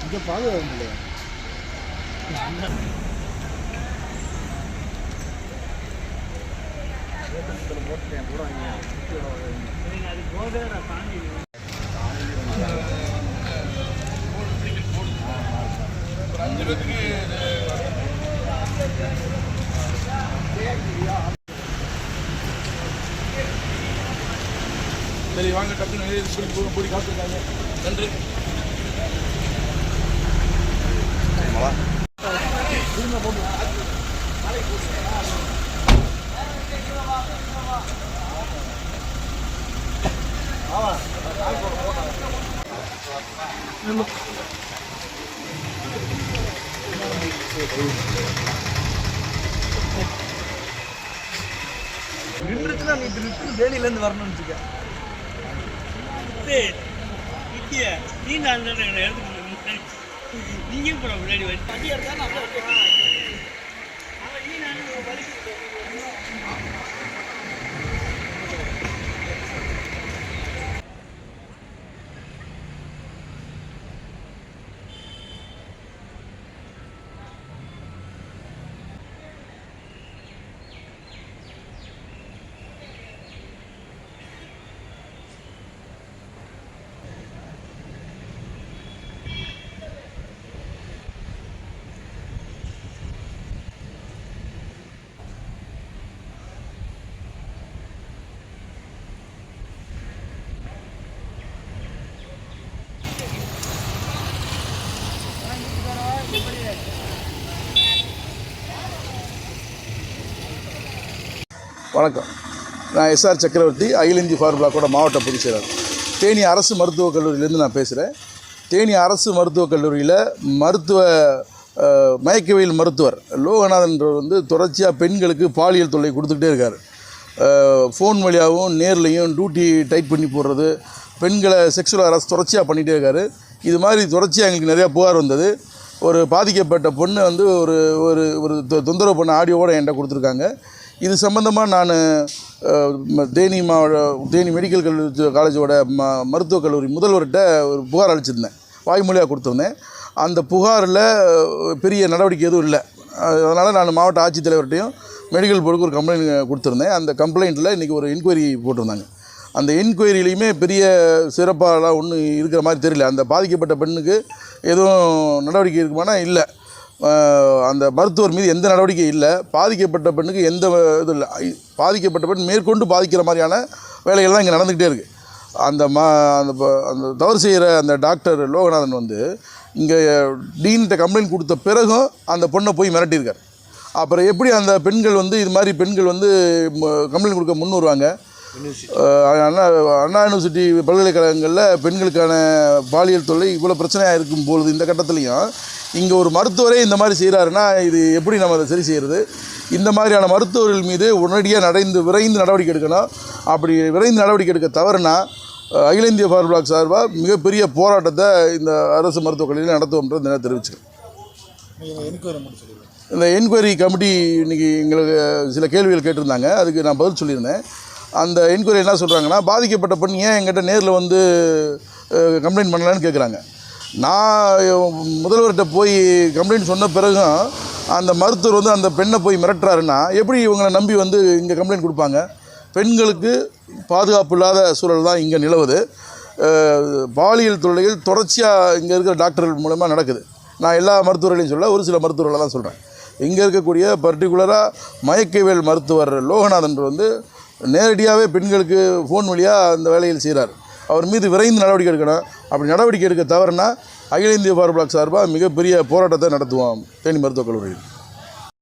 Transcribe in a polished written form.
இங்கே பாதுகாப்பு இல்லையா? போட்டேன் கூட அது போதே தாண்டி சரி வாங்க டக்குன்னு போய் காத்துருக்காங்க. நன்றி. நின்றுச்சுன்னா நீ திருப்பி வேலியிலேருந்து வரணும்னு வச்சுக்க. நீ நான் நீங்க முன்னாடி வணக்கம். நான் எஸ்ஆர் சக்கரவர்த்தி, அகில இந்திய ஃபார் பிளாக்கோட மாவட்ட பொதுச் செயலாளர். தேனி அரசு மருத்துவக் கல்லூரியிலேருந்து நான் பேசுகிறேன். தேனி அரசு மருத்துவக் கல்லூரியில் மயக்கவியல் மருத்துவர் லோகநாதன்றவர் வந்து தொடர்ச்சியாக பெண்களுக்கு பாலியல் தொல்லை கொடுத்துக்கிட்டே இருக்கார். ஃபோன் வழியாகவும் நேர்லையும் டியூட்டி டைட் பண்ணி போடுறது, பெண்களை செக்ஷுவல் ஹராஸ் தொடர்ச்சியாக பண்ணிகிட்டே இருக்கார். இது மாதிரி தொடர்ச்சியாக எங்களுக்கு நிறையா புகார் வந்தது. ஒரு பாதிக்கப்பட்ட பொண்ணு வந்து ஒரு ஒரு ஒரு தொந்தரவு பண்ண ஆடியோவோடு என்கிட்ட கொடுத்துருக்காங்க. இது சம்பந்தமாக நான் தேனி மெடிக்கல் காலேஜோட மருத்துவக் கல்லூரி முதல்வர்கிட்ட ஒரு புகார் அளிச்சிருந்தேன், வாய்மொழியாக கொடுத்துருந்தேன். அந்த புகாரில் பெரிய நடவடிக்கை எதுவும் இல்லை. அதனால் நான் மாவட்ட ஆட்சித்தலைவர்கிட்டையும் மெடிக்கல் போர்டுக்கு ஒரு கம்ப்ளைண்ட் கொடுத்துருந்தேன். அந்த கம்ப்ளைண்ட்டில் இன்றைக்கி ஒரு என்கொயரி போட்டிருந்தாங்க. அந்த என்கொயரிலையுமே பெரிய சிறப்பாலாம் ஒன்றும் இருக்கிற மாதிரி தெரியல. அந்த பாதிக்கப்பட்ட பெண்ணுக்கு எதுவும் நடவடிக்கை இருக்குமானா இல்லை. அந்த மருத்துவர் மீது எந்த நடவடிக்கை இல்லை. பாதிக்கப்பட்ட பெண்ணுக்கு எந்த இது இல்லை. பாதிக்கப்பட்ட பெண் மேற்கொண்டு பாதிக்கிற மாதிரியான வேலைகள் தான் இங்கே நடந்துக்கிட்டே இருக்குது. அந்த தவறு செய்கிற அந்த டாக்டர் லோகநாதன் வந்து இங்கே டீன்கிட்ட கம்ப்ளைண்ட் கொடுத்த பிறகும் அந்த பொண்ணை போய் மிரட்டியிருக்கார். அப்புறம் எப்படி அந்த பெண்கள் வந்து இது மாதிரி பெண்கள் வந்து கம்ப்ளைண்ட் கொடுக்க முன் வருவாங்க? அண்ணா யூனிவர்சிட்டி பல்கலைக்கழகங்களில் பெண்களுக்கான பாலியல் தொல்லை இவ்வளோ பிரச்சனையாக இருக்கும் பொழுது இந்த கட்டத்துலேயும் இங்கே ஒரு மருத்துவரே இந்த மாதிரி செய்கிறாருன்னா இது எப்படி நம்ம அதை சரி செய்கிறது? இந்த மாதிரியான மருத்துவர்கள் மீது உடனடியாக விரைந்து நடவடிக்கை எடுக்கணும். அப்படி விரைந்து நடவடிக்கை எடுக்க தவறுனா அகில இந்திய ஃபார் பிளாக் சார்பாக மிகப்பெரிய போராட்டத்தை இந்த அரசு மருத்துவக் கல்லூரியில் நடத்துவோம்ன்றதை தெரிவிச்சுக்கிறேன். இந்த என்கொயரி கமிட்டி இன்றைக்கி எங்களுக்கு சில கேள்விகள் கேட்டிருந்தாங்க, அதுக்கு நான் பதில் சொல்லியிருந்தேன். அந்த என்கொயரி என்ன சொல்கிறாங்கன்னா, பாதிக்கப்பட்ட பெண் ஏன் என்கிட்ட நேரில் வந்து கம்ப்ளைண்ட் பண்ணலான்னு கேட்குறாங்க. நான் முதல்வர்கிட்ட போய் கம்ப்ளைண்ட் சொன்ன பிறகும் அந்த மருத்துவர் வந்து அந்த பெண்ணை போய் மிரட்டுறாருன்னா எப்படி இவங்களை நம்பி வந்து இங்கே கம்ப்ளைண்ட் கொடுப்பாங்க? பெண்களுக்கு பாதுகாப்பு இல்லாத சூழல் தான் இங்கே நிலவுது. பாலியல் தொல்லைகள் தொடர்ச்சியாக இங்கே இருக்கிற டாக்டர்கள் மூலமாக நடக்குது. நான் எல்லா மருத்துவர்களையும் சொல்ல, ஒரு சில மருத்துவர்களை தான் சொல்கிறேன். இங்கே இருக்கக்கூடிய பர்டிகுலராக மயக்கவியல் மருத்துவர் லோகநாதன் வந்து நேரடியாகவே பெண்களுக்கு ஃபோன் வழியாக அந்த வேலையில் செய்கிறார். அவர் மீது விரைந்து நடவடிக்கை எடுக்கணும். அப்படி நடவடிக்கை எடுக்க தவறுனா அகில இந்திய ஃபார் பிளாக் சார்பாக மிகப்பெரிய போராட்டத்தை நடத்துவோம் தேனி மருத்துவக் கல்லூரியில்.